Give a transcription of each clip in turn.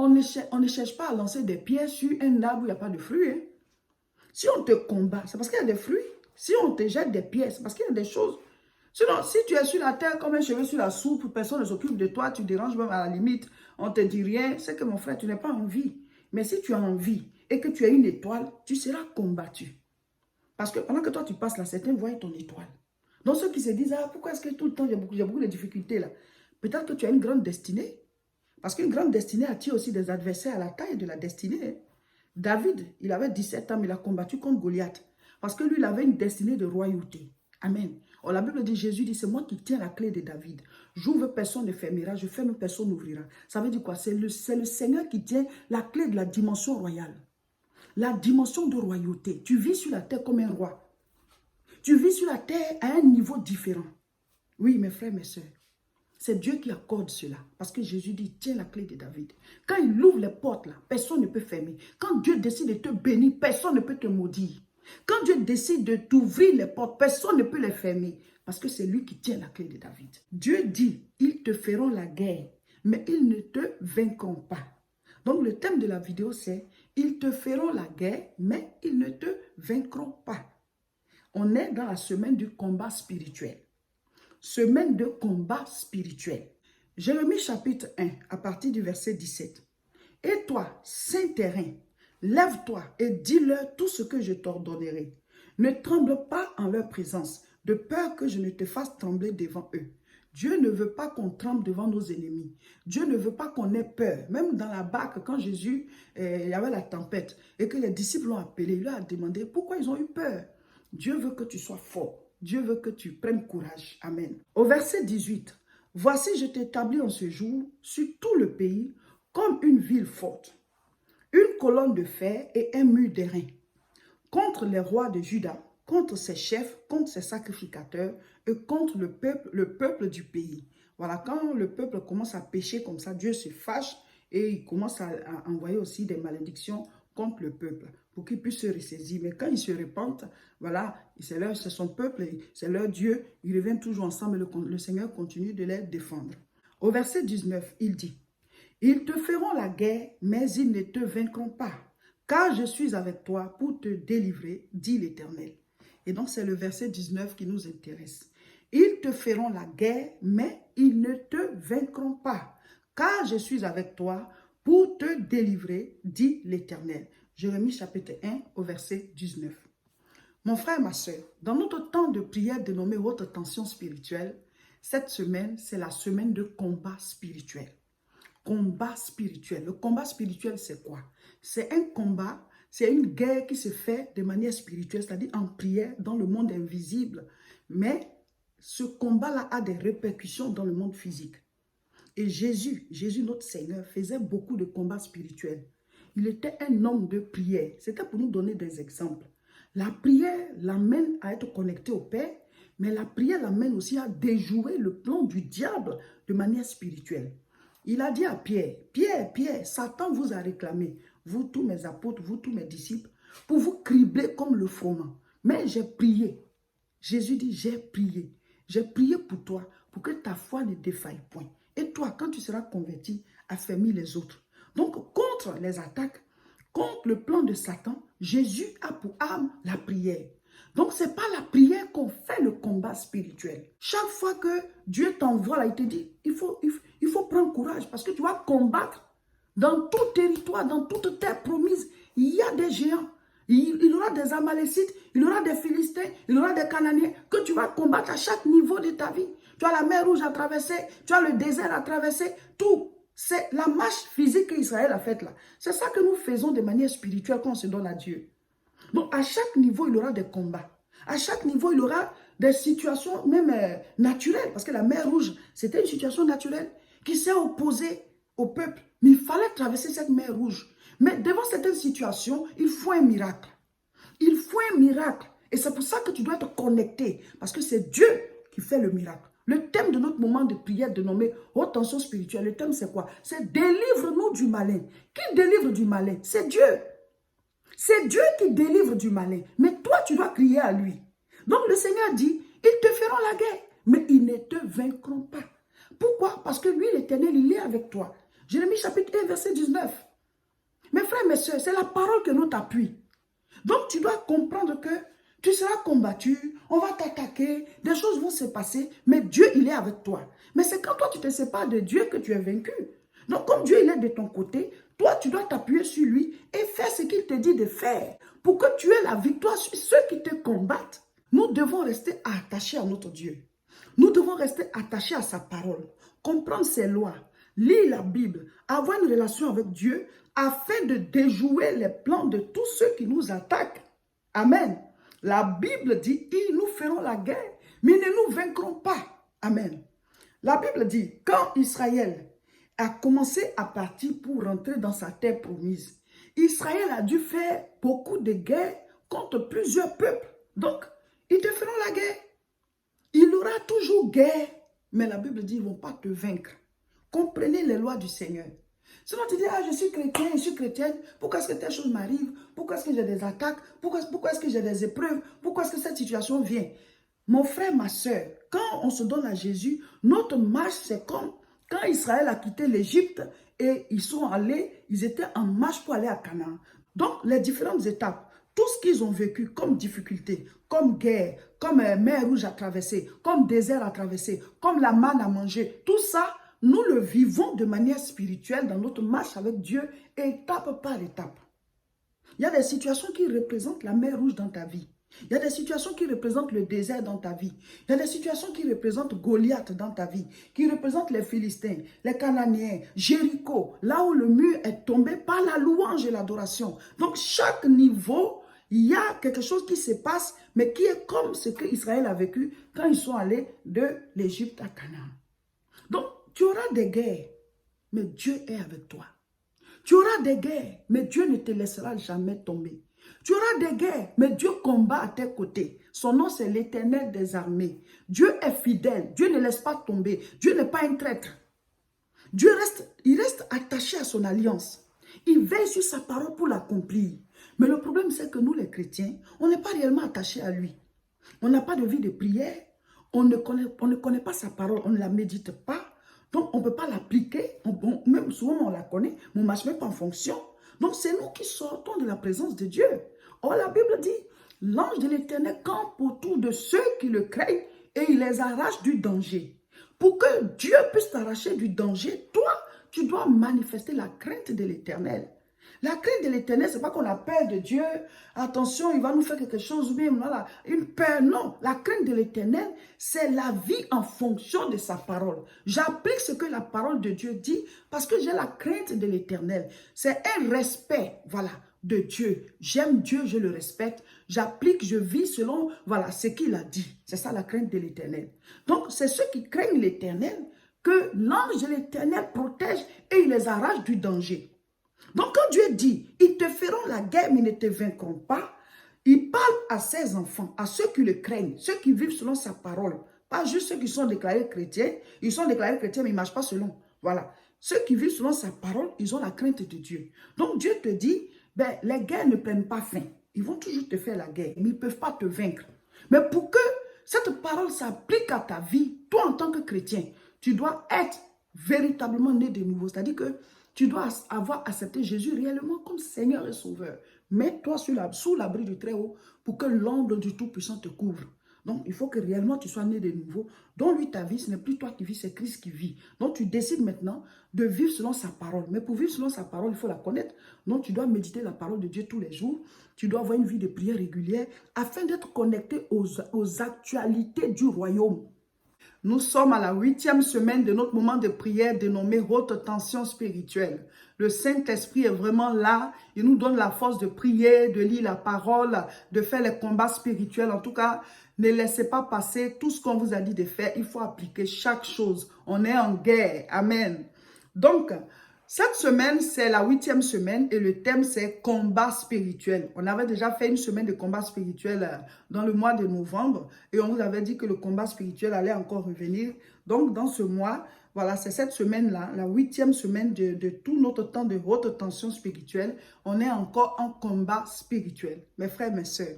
on ne cherche pas à lancer des pierres sur un arbre où il n'y a pas de fruits. Hein. Si on te combat, c'est parce qu'il y a des fruits. Si on te jette des pierres, c'est parce qu'il y a des choses. Sinon, si tu es sur la terre comme un cheveu sur la soupe, personne ne s'occupe de toi, tu déranges même à la limite, on ne te dit rien, c'est que mon frère, tu n'es pas en vie. Mais si tu es en vie et que tu es une étoile, tu seras combattu. Parce que pendant que toi, tu passes là, certains voient ton étoile. Donc, ceux qui se disent, ah, pourquoi est-ce que tout le temps, il y a beaucoup de difficultés là? Peut-être que tu as une grande destinée. Parce qu'une grande destinée attire aussi des adversaires à la taille de la destinée. Hein. David, il avait 17 ans, mais il a combattu contre Goliath. Parce que lui, il avait une destinée de royauté. Amen. Or, la Bible dit, Jésus dit, c'est moi qui tiens la clé de David. J'ouvre, personne ne fermera. Je ferme, personne n'ouvrira. Ça veut dire quoi? C'est le Seigneur qui tient la clé de la dimension royale. La dimension de royauté. Tu vis sur la terre comme un roi. Tu vis sur la terre à un niveau différent. Oui, mes frères, mes soeurs. C'est Dieu qui accorde cela. Parce que Jésus dit, tiens la clé de David. Quand il ouvre les portes, là, personne ne peut fermer. Quand Dieu décide de te bénir, personne ne peut te maudire. Quand Dieu décide de t'ouvrir les portes, personne ne peut les fermer. Parce que c'est lui qui tient la clé de David. Dieu dit, ils te feront la guerre, mais ils ne te vaincront pas. Donc le thème de la vidéo, c'est, ils te feront la guerre, mais ils ne te vaincront pas. On est dans la semaine du combat spirituel. Semaine de combat spirituel. Jérémie chapitre 1, à partir du verset 17. Et toi, saint terrain, lève-toi et dis-leur tout ce que je t'ordonnerai. Ne tremble pas en leur présence, de peur que je ne te fasse trembler devant eux. Dieu ne veut pas qu'on tremble devant nos ennemis. Dieu ne veut pas qu'on ait peur. Même dans la barque, quand Jésus, il y avait la tempête et que les disciples l'ont appelé, il leur a demandé pourquoi ils ont eu peur. Dieu veut que tu sois fort. Dieu veut que tu prennes courage. Amen. Au verset 18, « Voici, je t'établis en ce jour sur tout le pays comme une ville forte, une colonne de fer et un mur d'airain, contre les rois de Juda, contre ses chefs, contre ses sacrificateurs et contre le peuple du pays. » Voilà, quand le peuple commence à pécher comme ça, Dieu se fâche et il commence à envoyer aussi des malédictions contre le peuple pour qu'ils puissent se ressaisir. Mais quand ils se repentent, voilà, c'est son peuple, c'est leur Dieu, ils reviennent toujours ensemble et le Seigneur continue de les défendre. Au verset 19, il dit, « Ils te feront la guerre, mais ils ne te vaincront pas, car je suis avec toi pour te délivrer, dit l'Éternel. » Et donc c'est le verset 19 qui nous intéresse. « Ils te feront la guerre, mais ils ne te vaincront pas, car je suis avec toi pour te délivrer, dit l'Éternel. » Jérémie chapitre 1 au verset 19. Mon frère, ma soeur, dans notre temps de prière dénommé votre tension spirituelle, cette semaine, c'est la semaine de combat spirituel. Combat spirituel. Le combat spirituel, c'est quoi? C'est un combat, c'est une guerre qui se fait de manière spirituelle, c'est-à-dire en prière dans le monde invisible. Mais ce combat-là a des répercussions dans le monde physique. Et Jésus, notre Seigneur, faisait beaucoup de combats spirituels. Il était un homme de prière. C'était pour nous donner des exemples. La prière l'amène à être connecté au Père, mais la prière l'amène aussi à déjouer le plan du diable de manière spirituelle. Il a dit à Pierre, « Pierre, Satan vous a réclamé, vous tous mes apôtres, vous tous mes disciples, pour vous cribler comme le froment. Mais j'ai prié. » Jésus dit, « J'ai prié. J'ai prié pour toi, pour que ta foi ne défaille point. Et toi, quand tu seras converti, affermis les autres. » Donc, contre les attaques, contre le plan de Satan, Jésus a pour arme la prière. Donc, ce n'est pas la prière qu'on fait le combat spirituel. Chaque fois que Dieu t'envoie là, il te dit, il faut prendre courage parce que tu vas combattre dans tout territoire, dans toute terre promise. Il y a des géants. Il y aura des Amalécites, il y aura des Philistins, il y aura des Cananéens que tu vas combattre à chaque niveau de ta vie. Tu as la mer Rouge à traverser, tu as le désert à traverser, tout. C'est la marche physique qu'Israël a faite là. C'est ça que nous faisons de manière spirituelle quand on se donne à Dieu. Donc à chaque niveau, il y aura des combats. À chaque niveau, il y aura des situations même naturelles. Parce que la mer Rouge, c'était une situation naturelle qui s'est opposée au peuple. Mais il fallait traverser cette mer Rouge. Mais devant certaines situations, il faut un miracle. Il faut un miracle. Et c'est pour ça que tu dois être connecté. Parce que c'est Dieu qui fait le miracle. Le thème de notre moment de prière dénommé haute tension spirituelle, le thème c'est quoi? C'est délivre-nous du malin. Qui délivre du malin? C'est Dieu. C'est Dieu qui délivre du malin. Mais toi, tu dois crier à lui. Donc le Seigneur dit, ils te feront la guerre, mais ils ne te vaincront pas. Pourquoi? Parce que lui, l'Éternel, il est avec toi. Jérémie chapitre 1, verset 19. Mes frères, mes soeurs, c'est la parole que nous t'appuie. Donc, tu dois comprendre que tu seras combattu, on va t'attaquer, des choses vont se passer, mais Dieu, il est avec toi. Mais c'est quand toi, tu te sépares de Dieu que tu es vaincu. Donc, comme Dieu, il est de ton côté, toi, tu dois t'appuyer sur lui et faire ce qu'il te dit de faire pour que tu aies la victoire sur ceux qui te combattent. Nous devons rester attachés à notre Dieu. Nous devons rester attachés à sa parole, comprendre ses lois, lire la Bible, avoir une relation avec Dieu afin de déjouer les plans de tous ceux qui nous attaquent. Amen. La Bible dit, nous ferons la guerre, mais ne nous vaincrons pas. Amen. La Bible dit, quand Israël a commencé à partir pour rentrer dans sa terre promise, Israël a dû faire beaucoup de guerres contre plusieurs peuples. Donc, ils te feront la guerre. Il y aura toujours guerre, mais la Bible dit, ils ne vont pas te vaincre. Comprenez les lois du Seigneur. Sinon, tu dis, je suis chrétien, je suis chrétienne, pourquoi est-ce que telle chose m'arrive? Pourquoi est-ce que j'ai des attaques? Pourquoi est-ce que j'ai des épreuves? Pourquoi est-ce que cette situation vient? Mon frère, ma soeur, quand on se donne à Jésus, notre marche, c'est comme quand Israël a quitté l'Égypte et ils étaient en marche pour aller à Canaan. Donc, les différentes étapes, tout ce qu'ils ont vécu comme difficulté, comme guerre, comme mer rouge à traverser, comme désert à traverser, comme la manne à manger, tout ça, nous le vivons de manière spirituelle dans notre marche avec Dieu, étape par étape. Il y a des situations qui représentent la mer rouge dans ta vie. Il y a des situations qui représentent le désert dans ta vie. Il y a des situations qui représentent Goliath dans ta vie, qui représentent les Philistins, les Cananéens, Jéricho, là où le mur est tombé par la louange et l'adoration. Donc, chaque niveau, il y a quelque chose qui se passe, mais qui est comme ce qu'Israël a vécu quand ils sont allés de l'Égypte à Canaan. Donc, tu auras des guerres, mais Dieu est avec toi. Tu auras des guerres, mais Dieu ne te laissera jamais tomber. Tu auras des guerres, mais Dieu combat à tes côtés. Son nom, c'est l'Éternel des armées. Dieu est fidèle. Dieu ne laisse pas tomber. Dieu n'est pas un traître. Il reste attaché à son alliance. Il veille sur sa parole pour l'accomplir. Mais le problème, c'est que nous, les chrétiens, on n'est pas réellement attachés à lui. On n'a pas de vie de prière. On ne connaît pas sa parole. On ne la médite pas. Donc, on ne peut pas l'appliquer. Même souvent, on la connaît, mais on ne marche même pas en fonction. Donc, c'est nous qui sortons de la présence de Dieu. Or, la Bible dit, l'ange de l'Éternel campe autour de ceux qui le craignent et il les arrache du danger. Pour que Dieu puisse t'arracher du danger, toi, tu dois manifester la crainte de l'Éternel. La crainte de l'Éternel, ce n'est pas qu'on a peur de Dieu. Attention, il va nous faire quelque chose, ou bien voilà, une peur. Non, la crainte de l'Éternel, c'est la vie en fonction de sa parole. J'applique ce que la parole de Dieu dit parce que j'ai la crainte de l'Éternel. C'est un respect, voilà, de Dieu. J'aime Dieu, je le respecte. J'applique, je vis selon, voilà, ce qu'il a dit. C'est ça la crainte de l'Éternel. Donc, c'est ceux qui craignent l'Éternel que l'ange de l'Éternel protège et il les arrache du danger. Donc, quand Dieu dit, ils te feront la guerre, mais ne te vaincront pas, il parle à ses enfants, à ceux qui le craignent, ceux qui vivent selon sa parole. Pas juste ceux qui sont déclarés chrétiens. Ils sont déclarés chrétiens, mais ils ne marchent pas selon. Voilà. Ceux qui vivent selon sa parole, ils ont la crainte de Dieu. Donc, Dieu te dit, les guerres ne prennent pas fin. Ils vont toujours te faire la guerre, mais ils ne peuvent pas te vaincre. Mais pour que cette parole s'applique à ta vie, toi en tant que chrétien, tu dois être véritablement né de nouveau. C'est-à-dire que tu dois avoir accepté Jésus réellement comme Seigneur et Sauveur. Mets-toi sous l'abri du Très-Haut pour que l'ombre du Tout-Puissant te couvre. Donc, il faut que réellement tu sois né de nouveau. Dans lui, ta vie, ce n'est plus toi qui vis, c'est Christ qui vit. Donc, tu décides maintenant de vivre selon sa parole. Mais pour vivre selon sa parole, il faut la connaître. Donc, tu dois méditer la parole de Dieu tous les jours. Tu dois avoir une vie de prière régulière afin d'être connecté aux actualités du royaume. Nous sommes à la 8e semaine de notre moment de prière dénommé haute tension spirituelle. Le Saint-Esprit est vraiment là. Il nous donne la force de prier, de lire la parole, de faire les combats spirituels. En tout cas, ne laissez pas passer tout ce qu'on vous a dit de faire. Il faut appliquer chaque chose. On est en guerre. Amen. Donc, cette semaine, c'est la 8e semaine et le thème, c'est combat spirituel. On avait déjà fait une semaine de combat spirituel dans le mois de novembre et on vous avait dit que le combat spirituel allait encore revenir. Donc, dans ce mois, voilà, c'est cette semaine-là, la 8e semaine de tout notre temps de haute tension spirituelle. On est encore en combat spirituel. Mes frères, mes sœurs,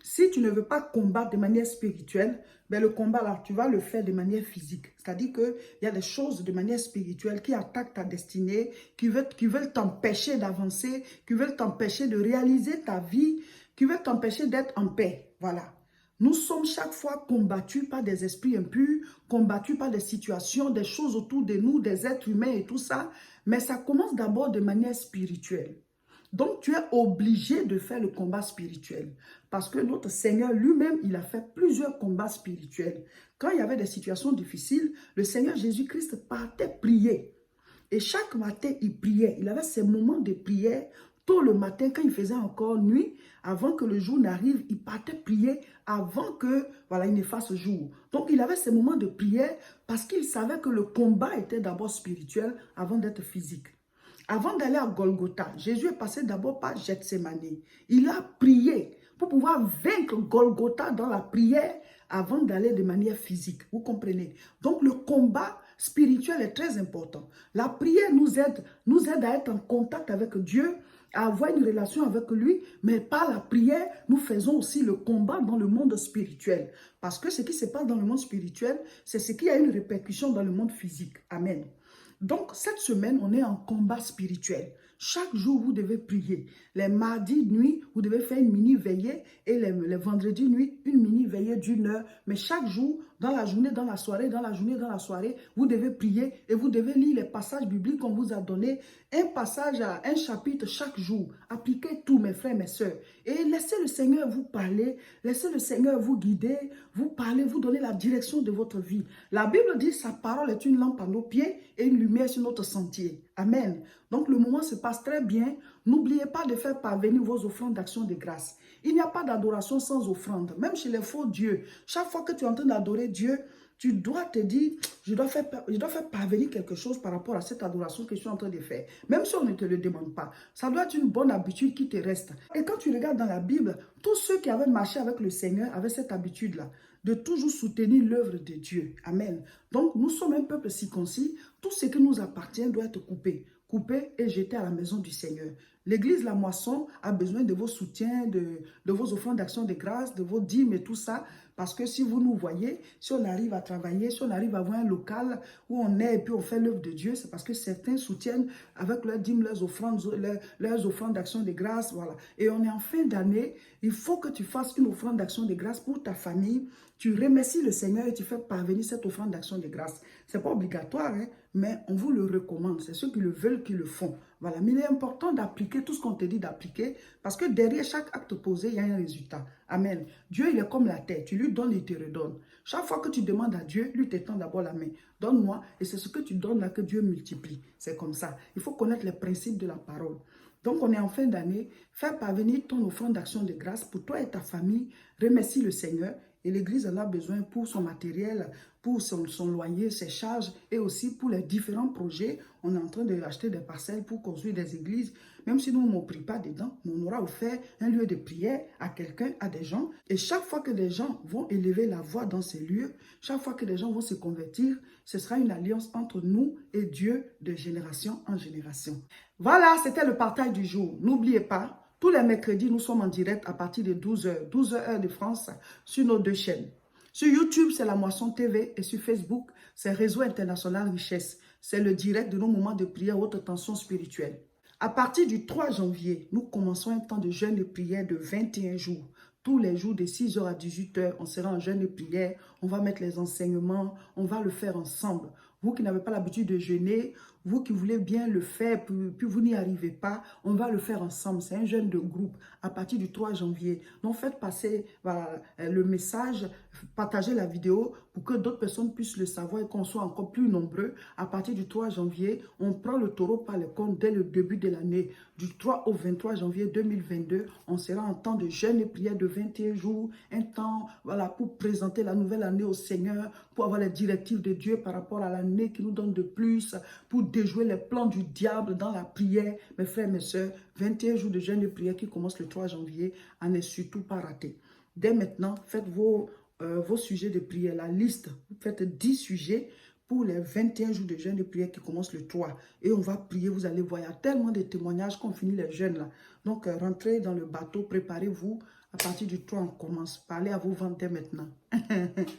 Si tu ne veux pas combattre de manière spirituelle, ben le combat là, tu vas le faire de manière physique. C'est-à-dire qu'il y a des choses de manière spirituelle qui attaquent ta destinée, qui veulent t'empêcher d'avancer, qui veulent t'empêcher de réaliser ta vie, qui veulent t'empêcher d'être en paix. Voilà. Nous sommes chaque fois combattus par des esprits impurs, combattus par des situations, des choses autour de nous, des êtres humains et tout ça. Mais ça commence d'abord de manière spirituelle. Donc, tu es obligé de faire le combat spirituel. Parce que notre Seigneur lui-même, il a fait plusieurs combats spirituels. Quand il y avait des situations difficiles, le Seigneur Jésus-Christ partait prier. Et chaque matin, il priait. Il avait ses moments de prière. Tôt le matin, quand il faisait encore nuit, avant que le jour n'arrive, il partait prier avant que, voilà, il ne fasse jour. Donc, il avait ses moments de prière parce qu'il savait que le combat était d'abord spirituel avant d'être physique. Avant d'aller à Golgotha, Jésus est passé d'abord par Gethsemane. Il a prié pour pouvoir vaincre Golgotha dans la prière avant d'aller de manière physique. Vous comprenez? Donc le combat spirituel est très important. La prière nous aide à être en contact avec Dieu, à avoir une relation avec lui, mais par la prière, nous faisons aussi le combat dans le monde spirituel. Parce que ce qui se passe dans le monde spirituel, c'est ce qui a une répercussion dans le monde physique. Amen. Donc, cette semaine, on est en combat spirituel. Chaque jour, vous devez prier. Les mardis nuit, vous devez faire une mini-veillée et les vendredis nuit, une mini-veillée d'1 heure. Mais chaque jour, dans la journée, dans la soirée, dans la journée, dans la soirée, vous devez prier et vous devez lire les passages bibliques qu'on vous a donnés. Un passage à un chapitre chaque jour. Appliquez tout, mes frères, mes sœurs. Et laissez le Seigneur vous parler. Laissez le Seigneur vous guider, vous parler, vous donner la direction de votre vie. La Bible dit, sa parole est une lampe à nos pieds et une lumière sur notre sentier. Amen. Donc le moment se passe très bien. N'oubliez pas de faire parvenir vos offrandes d'action de grâce. Il n'y a pas d'adoration sans offrande. Même chez les faux dieux, chaque fois que tu es en train d'adorer Dieu, tu dois te dire, je dois faire parvenir quelque chose par rapport à cette adoration que je suis en train de faire. Même si on ne te le demande pas. Ça doit être une bonne habitude qui te reste. Et quand tu regardes dans la Bible, tous ceux qui avaient marché avec le Seigneur avaient cette habitude-là, de toujours soutenir l'œuvre de Dieu. Amen. Donc, nous sommes un peuple circoncis. Tout ce qui nous appartient doit être coupé. Coupé et jeté à la maison du Seigneur. L'église La Moisson a besoin de vos soutiens, de vos offrandes d'action de grâce, de vos dîmes et tout ça. Parce que si vous nous voyez, si on arrive à travailler, si on arrive à avoir un local où on est et puis on fait l'œuvre de Dieu, c'est parce que certains soutiennent avec leurs dîmes, leurs offrandes d'action de grâce. Voilà. Et on est en fin d'année, il faut que tu fasses une offrande d'action de grâce pour ta famille. Tu remercies le Seigneur et tu fais parvenir cette offrande d'action de grâce. Ce n'est pas obligatoire, hein, mais on vous le recommande. C'est ceux qui le veulent qui le font. Voilà. Mais il est important d'appliquer tout ce qu'on te dit d'appliquer parce que derrière chaque acte posé, il y a un résultat. Amen. Dieu, il est comme la terre. Tu lui donnes, il te redonne. Chaque fois que tu demandes à Dieu, lui t'étend d'abord la main. Donne-moi et c'est ce que tu donnes là que Dieu multiplie. C'est comme ça. Il faut connaître les principes de la parole. Donc, on est en fin d'année. Faire parvenir ton offrande d'action de grâce pour toi et ta famille. Remercie le Seigneur. Et l'église en a besoin pour son matériel, pour son loyer, ses charges et aussi pour les différents projets. On est en train d'acheter des parcelles pour construire des églises. Même si nous ne prie pas dedans, on aura offert un lieu de prière à quelqu'un, à des gens. Et chaque fois que des gens vont élever la voix dans ces lieux, chaque fois que des gens vont se convertir, ce sera une alliance entre nous et Dieu de génération en génération. Voilà, c'était le partage du jour. N'oubliez pas, tous les mercredis, nous sommes en direct à partir de 12 h, 12 h heure de France, sur nos 2 chaînes. Sur YouTube, c'est La Moisson TV et sur Facebook, c'est Réseau International Richesse. C'est le direct de nos moments de prière haute tension spirituelle. À partir du 3 janvier, nous commençons un temps de jeûne et prière de 21 jours. Tous les jours de 6 h à 18 h, on sera en jeûne et prière. On va mettre les enseignements, on va le faire ensemble. Vous qui n'avez pas l'habitude de jeûner, vous qui voulez bien le faire, puis vous n'y arrivez pas, on va le faire ensemble. C'est un jeûne de groupe à partir du 3 janvier. Donc faites passer voilà, le message, partagez la vidéo pour que d'autres personnes puissent le savoir et qu'on soit encore plus nombreux. À partir du 3 janvier, on prend le taureau par les cornes dès le début de l'année. Du 3 au 23 janvier 2022, on sera en temps de jeûne et prière de 21 jours, un temps voilà, pour présenter la nouvelle année au Seigneur, pour avoir les directives de Dieu par rapport à l'année qui nous donne de plus, pour déjouer les plans du diable dans la prière. Mes frères, mes sœurs, 21 jours de jeûne et prière qui commence le 3 janvier, à ne surtout pas rater. Dès maintenant, faites vos sujets de prière, la liste, faites 10 sujets pour les 21 jours de jeûne de prière qui commencent le 3. Et on va prier, vous allez voir, il y a tellement de témoignages qu'on finit les jeûnes là. Donc, rentrez dans le bateau, préparez-vous À partir du 3, on commence. Parlez à vos ventes dès maintenant.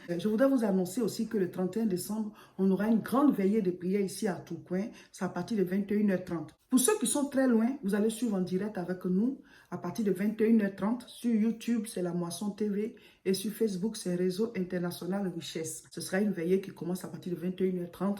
Je voudrais vous annoncer aussi que le 31 décembre, on aura une grande veillée de prière ici à Tourcoing. C'est à partir de 21h30. Pour ceux qui sont très loin, vous allez suivre en direct avec nous à partir de 21h30. Sur YouTube, c'est La Moisson TV et sur Facebook, c'est Réseau International Richesse. Ce sera une veillée qui commence à partir de 21h30.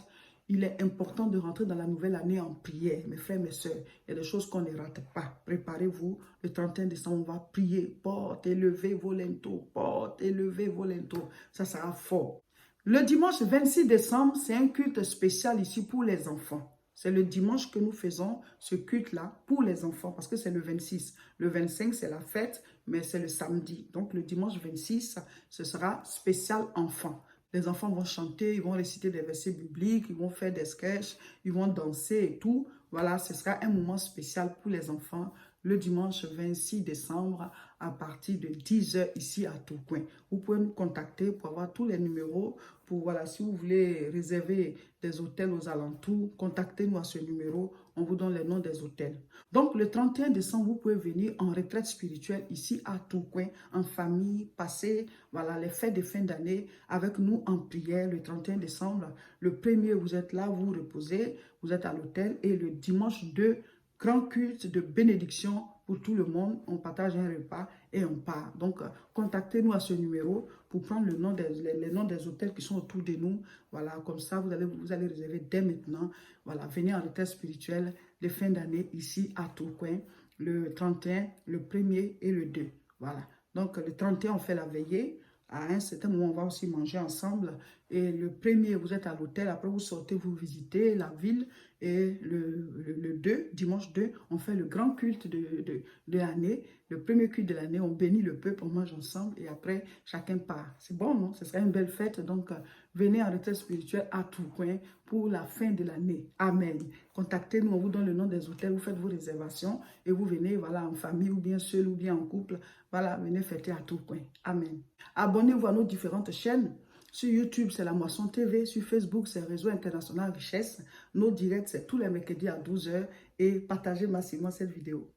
Il est important de rentrer dans la nouvelle année en prière. Mes frères, mes soeurs, il y a des choses qu'on ne rate pas. Préparez-vous. Le 31 décembre, on va prier. Porte élevée volento. Porte élevée volento. Ça sera fort. Le dimanche 26 décembre, c'est un culte spécial ici pour les enfants. C'est le dimanche que nous faisons ce culte-là pour les enfants parce que c'est le 26. Le 25, c'est la fête, mais c'est le samedi. Donc, le dimanche 26, ce sera spécial enfant. Les enfants vont chanter, ils vont réciter des versets bibliques, ils vont faire des sketchs, ils vont danser et tout. Voilà, ce sera un moment spécial pour les enfants le dimanche 26 décembre à partir de 10h ici à Tourcoing. Vous pouvez nous contacter pour avoir tous les numéros. Pour, voilà, si vous voulez réserver des hôtels aux alentours, contactez-nous à ce numéro. On vous donne les noms des hôtels. Donc, le 31 décembre, vous pouvez venir en retraite spirituelle ici à Tourcoing, en famille, passer voilà, les fêtes de fin d'année avec nous en prière le 31 décembre. Le 1er, vous êtes là, vous reposez, vous êtes à l'hôtel. Et le dimanche 2, grand culte de bénédiction pour tout le monde. On partage un repas et on part. Donc, contactez-nous à ce numéro pour prendre les noms des hôtels qui sont autour de nous. Voilà, comme ça, vous allez réserver dès maintenant. Voilà, venez en retraite spirituelle les fins d'année ici à Tourcoing, le 31, le 1er et le 2. Voilà. Donc, le 31, on fait la veillée. À un certain moment, on va aussi manger ensemble. Et le 1er, vous êtes à l'hôtel. Après, vous sortez, vous visitez la ville. Et le 2, dimanche 2, on fait le grand culte de l'année. Le premier culte de l'année, on bénit le peuple, on mange ensemble. Et après, chacun part. C'est bon, non? Ce sera une belle fête. Donc, venez en retraite spirituelle à Tourcoing pour la fin de l'année. Amen. Contactez-nous, on vous donne le nom des hôtels. Vous faites vos réservations. Et vous venez, voilà, en famille ou bien seul ou bien en couple. Voilà, venez fêter à Tourcoing. Amen. Abonnez-vous à nos différentes chaînes. Sur YouTube, c'est La Moisson TV. Sur Facebook, c'est Réseau International Richesse. Nos directs, c'est tous les mercredis à 12h. Et partagez massivement cette vidéo.